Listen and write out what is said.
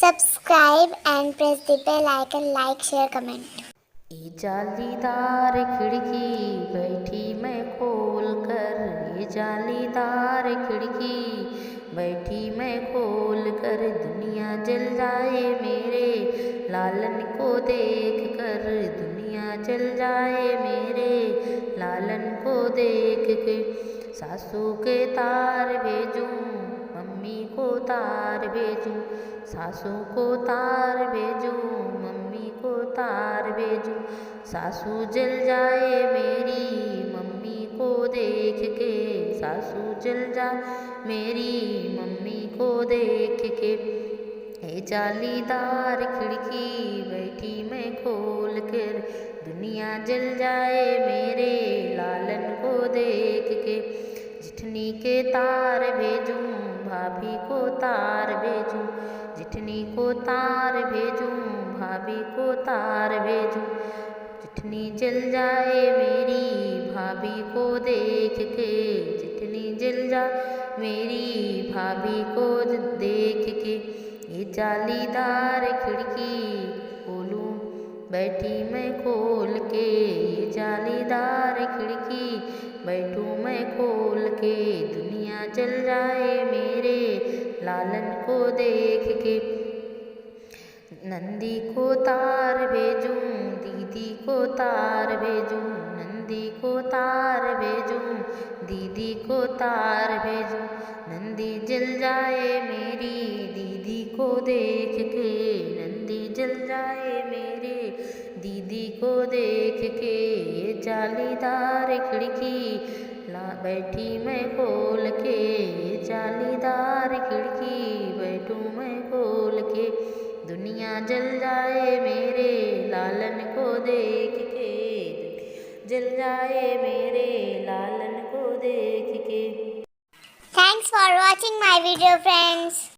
Subscribe and press the bell icon, like, share, comment. ये जालीदार खिड़की बैठी मैं खोल कर, ये जालीदार खिड़की बैठी मैं खोल कर, दुनिया जल जाए मेरे लालन को देख कर, दुनिया जल जाए मेरे लालन को देख के। सासू के तार भेजूं, मम्मी को तार भेजूं, सासू को तार भेजूं, मम्मी को तार भेजूं। सासू जल जाए मेरी मम्मी को देख के, सासू जल जाए मेरी मम्मी को देख के। ये जालीदार खिड़की बैठी मैं खोल कर, दुनिया जल जाए मेरे लालन को देख के। जिठनी के तार भेजूं, भाभी को तार भेजूं, जिठनी को तार भेजूं, भाभी को तार भेजूं। जिठनी जल जाए मेरी भाभी को देख के, जिठनी जल जाए मेरी भाभी को देख के। ये जालीदार खिड़की खोलूं बैठी मैं खोल के, ये जालीदार खिड़की बैठूं मैं खोल के, दुनिया जल जाए मेरे लालन को देख के। नंदी को तार भेजूं, दीदी को तार भेजूं, नंदी को तार भेजूं, दीदी को तार भेजूं। नंदी जल जाए मेरी दीदी को देख के, नंदी जल जाए मेरे दीदी को देख के। ये जालीदार खिड़की बैठी मैं खोल के, ये जालीदार खिड़की बैठूं मैं खोल के, दुनिया जल जाए मेरे लालन को देख के, जल जाए मेरे लालन को देख के। Thanks for watching my video, friends.